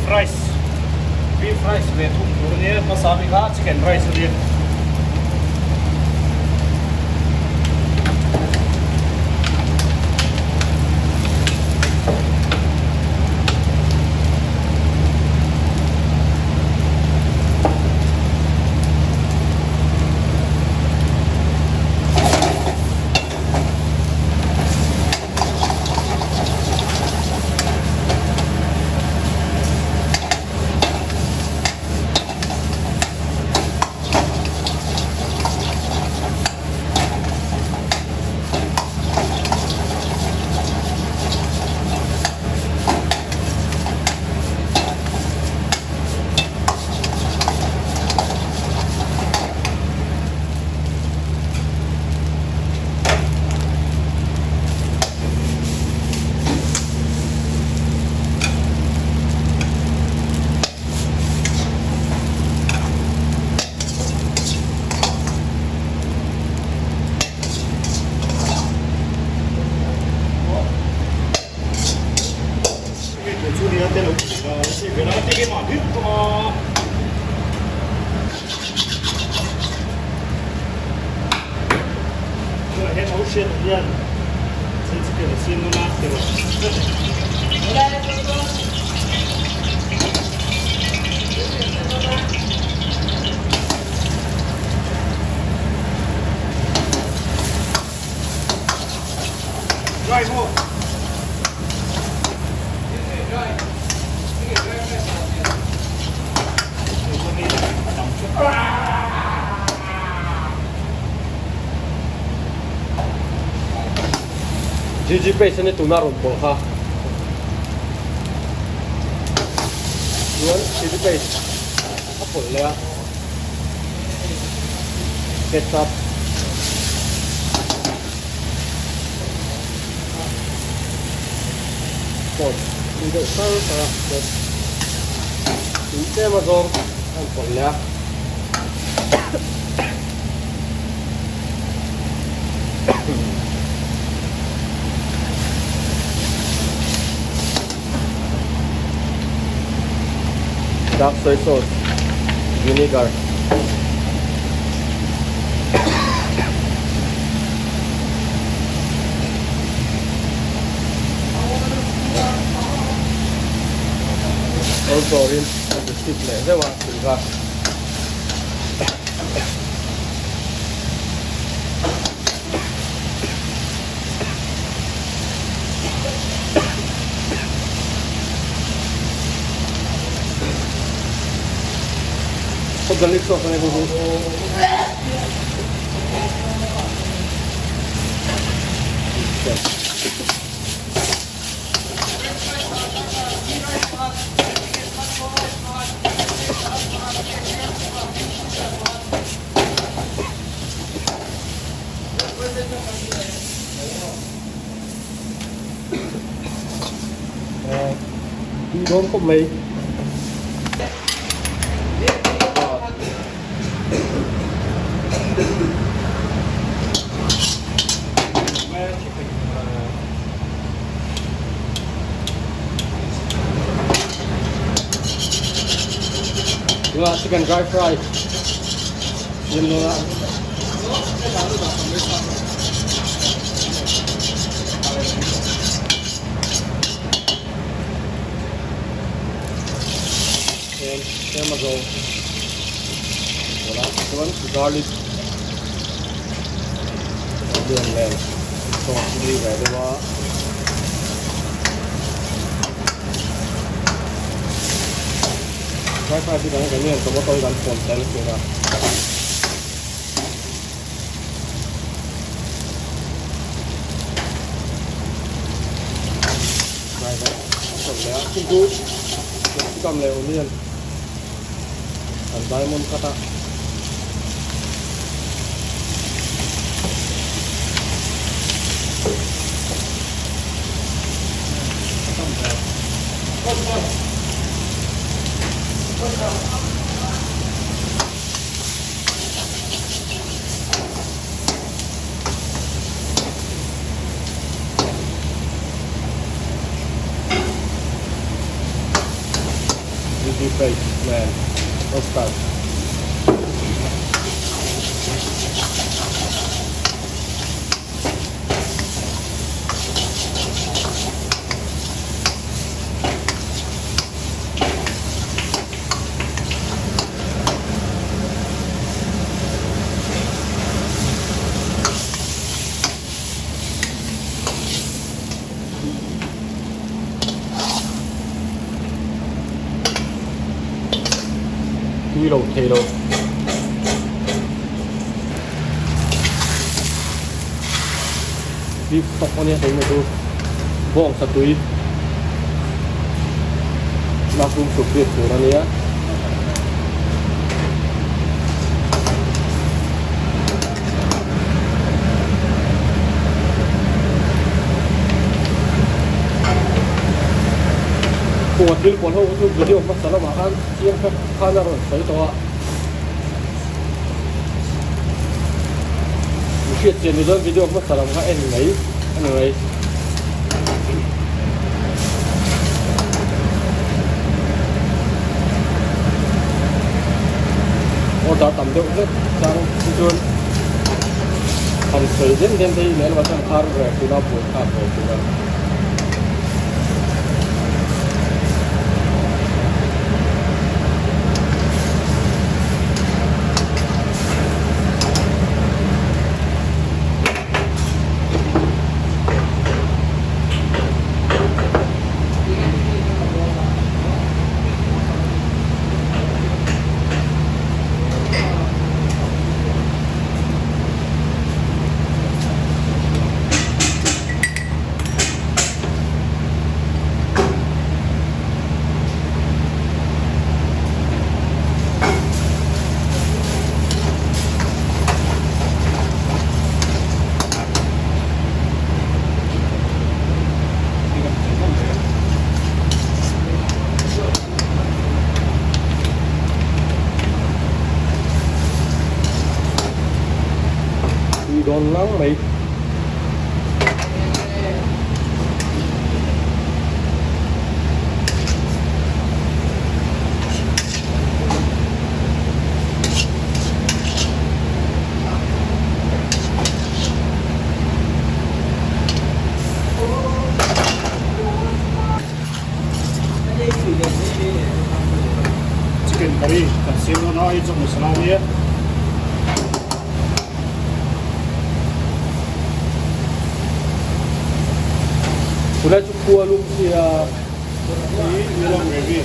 rice. Beef rice về thùng của này masabi ka chicken rice riêng. GG paste ni tuna rompo ha. Yun, GG paste. Apple ya. Ketchup. Pot. Hindi sarap para pot. Hindi mazor. Apple ya. Dark soy sauce, vinegar, also rin ang stick na ito mga silga. Paggalit ko ako na ito. Doon ko may chicken dry fry. Yun na. And there we go. Wala. Ito one, garlic. Onion lang. Ito, hindi ba? Diba? Dry fry sih kan ganyan, tomato dan konten kira. Dry fry, soalnya tunggu, kita mulai onion, dan diamond kata. deep fry man. Let's start. Kilo potato. Beef stock on here, thing to bong satui. Mushroom soup this one here. Kuat bil pon ho tu video masalah makan siam khana ron sai to mungkin channel video masalah makan ngai anyway order tam deuh le sang chuan han sai den dei nen wa sang khar re tu na pu kha ho tu na Don lắm mày. Chicken curry, kasi mo na ito masala niya. Sudah cukup lu sia. Ini long gravy.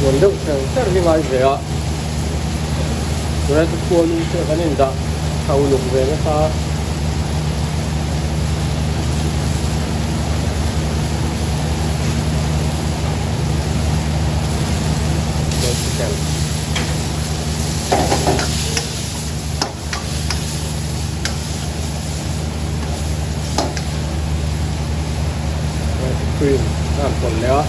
원래 servi mai vea. Sudah cukup lu sia kan indah. Tahu lu vea sa. Chicken. Cream. Ah, หมดแล้ว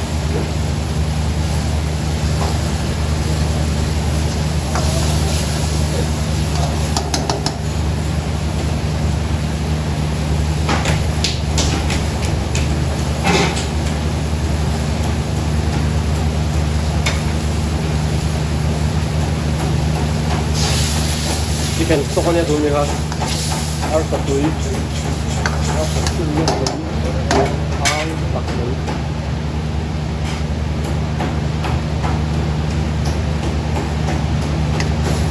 Chicken stocknya dulu nih kan, harus satu ini, harus satu ini, harus pakai ini.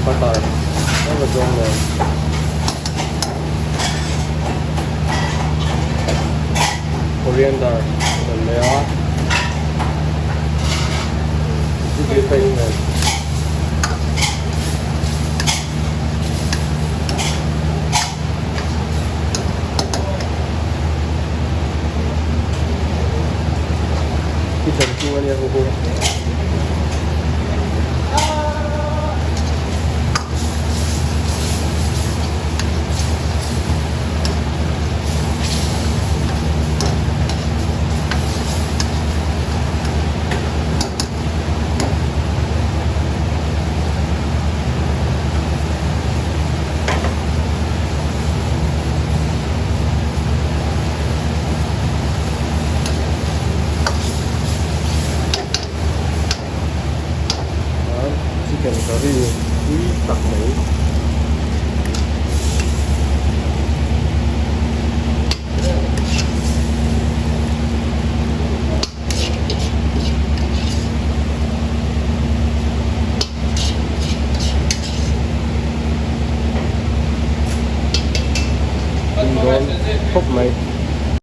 Butter, yang gedong nih, coriander, dan lea, ini pengen. Kitchen cua ni aku